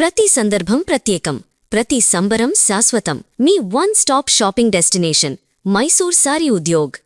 ప్రతి సందర్భం ప్రత్యేకం, ప్రతి సంబరం శాశ్వతం. మీ one stop shopping destination Mysore Sari Udyog.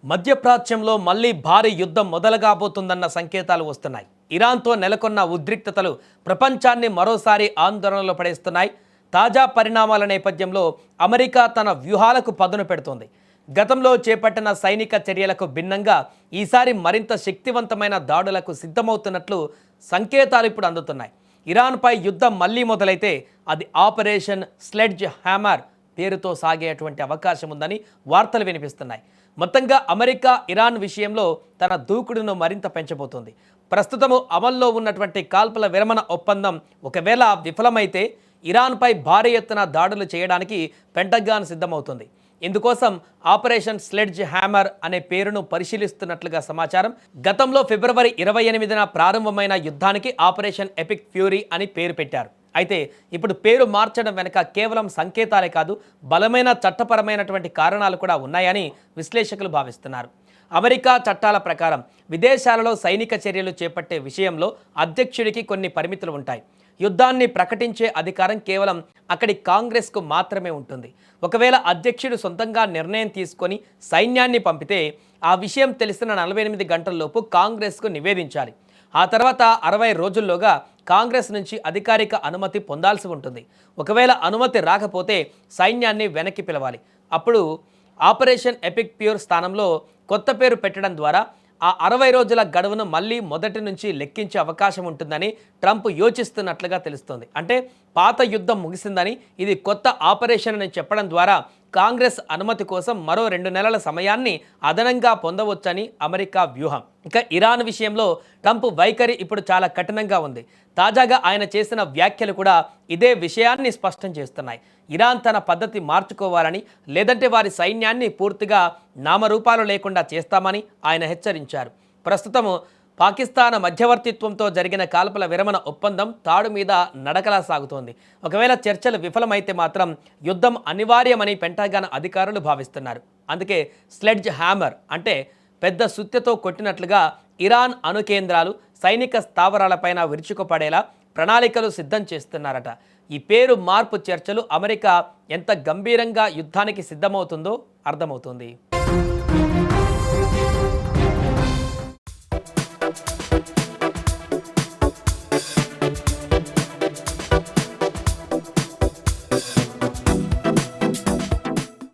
మధ్యప్రాచ్యంలో మళ్లీ భారీ యుద్ధం మొదలుగాబోతుందన్న సంకేతాలు వస్తున్నాయి. ఇరాన్తో నెలకొన్న ఉద్రిక్తతలు ప్రపంచాన్ని మరోసారి ఆందోళనలో పడేస్తున్నాయి. తాజా పరిణామాల నేపథ్యంలో అమెరికా తన వ్యూహాలకు పదును పెడుతోంది. గతంలో చేపట్టిన సైనిక చర్యలకు భిన్నంగా ఈసారి మరింత శక్తివంతమైన దాడులకు సిద్ధమవుతున్నట్లు సంకేతాలు ఇప్పుడు అందుతున్నాయి. ఇరాన్పై యుద్ధం మళ్లీ మొదలైతే అది ఆపరేషన్ స్లెడ్జ్ హ్యామర్ పేరుతో సాగేటువంటి అవకాశం ఉందని వార్తలు వినిపిస్తున్నాయి. మొత్తంగా అమెరికా ఇరాన్ విషయంలో తన దూకుడును మరింత పెంచబోతోంది. ప్రస్తుతము అమల్లో ఉన్నటువంటి కాల్పుల విరమణ ఒప్పందం ఒకవేళ విఫలమైతే ఇరాన్పై భారీ ఎత్తున దాడులు చేయడానికి పెంటగాన్ సిద్ధమవుతుంది. ఇందుకోసం ఆపరేషన్ స్లెడ్జ్ హ్యామర్ అనే పేరును పరిశీలిస్తున్నట్లుగా సమాచారం. గతంలో ఫిబ్రవరి 28న ప్రారంభమైన యుద్ధానికి ఆపరేషన్ ఎపిక్ ఫ్యూరీ అని పేరు పెట్టారు. అయితే ఇప్పుడు పేరు మార్చడం వెనుక కేవలం సంకేతాలే కాదు, బలమైన చట్టపరమైనటువంటి కారణాలు కూడా ఉన్నాయని విశ్లేషకులు భావిస్తున్నారు. అమెరికా చట్టాల ప్రకారం విదేశాలలో సైనిక చర్యలు చేపట్టే విషయంలో అధ్యక్షుడికి కొన్ని పరిమితులు ఉంటాయి. యుద్ధాన్ని ప్రకటించే అధికారం కేవలం అక్కడి కాంగ్రెస్కు మాత్రమే ఉంటుంది. ఒకవేళ అధ్యక్షుడు సొంతంగా నిర్ణయం తీసుకొని సైన్యాన్ని పంపితే ఆ విషయం తెలిసిన 48 గంటల్లోపు కాంగ్రెస్కు నివేదించాలి. ఆ తర్వాత 60 రోజుల్లోగా కాంగ్రెస్ నుంచి అధికారిక అనుమతి పొందాల్సి ఉంటుంది. ఒకవేళ అనుమతి రాకపోతే సైన్యాన్ని వెనక్కి పిలవాలి. అప్పుడు ఆపరేషన్ ఎపిక్ ప్యూర్ స్థానంలో కొత్త పేరు పెట్టడం ద్వారా ఆ 60 రోజుల గడువును మళ్ళీ మొదటి నుంచి లెక్కించే అవకాశం ఉంటుందని ట్రంప్ యోచిస్తున్నట్లుగా తెలుస్తోంది. అంటే పాత యుద్ధం ముగిసిందని ఇది కొత్త ఆపరేషన్ అని చెప్పడం ద్వారా కాంగ్రెస్ అనుమతి కోసం మరో 2 నెలల సమయాన్ని అదనంగా పొందవచ్చని అమెరికా వ్యూహం. ఇక ఇరాన్ విషయంలో ట్రంప్ వైఖరి ఇప్పుడు చాలా కఠినంగా ఉంది. తాజాగా ఆయన చేసిన వ్యాఖ్యలు కూడా ఇదే విషయాన్ని స్పష్టం చేస్తున్నాయి. ఇరాన్ తన పద్ధతి మార్చుకోవాలని, లేదంటే వారి సైన్యాన్ని పూర్తిగా నామరూపాలు లేకుండా చేస్తామని ఆయన హెచ్చరించారు. ప్రస్తుతము పాకిస్తాన్ మధ్యవర్తిత్వంతో జరిగిన కాల్పుల విరమణ ఒప్పందం తాడు మీద నడకలా సాగుతోంది. ఒకవేళ చర్చలు విఫలమైతే మాత్రం యుద్ధం అనివార్యమని పెంటగాన్ అధికారులు భావిస్తున్నారు. అందుకే స్లెడ్జ్ హ్యామర్ అంటే పెద్ద సుత్తెతో కొట్టినట్లుగా ఇరాన్ అణు కేంద్రాలు, సైనిక స్థావరాలపైన విరుచుకుపడేలా ప్రణాళికలు సిద్ధం చేస్తున్నారట. ఈ పేరు మార్పు చర్చలు అమెరికా ఎంత గంభీరంగా యుద్ధానికి సిద్ధమవుతుందో అర్థమవుతుంది.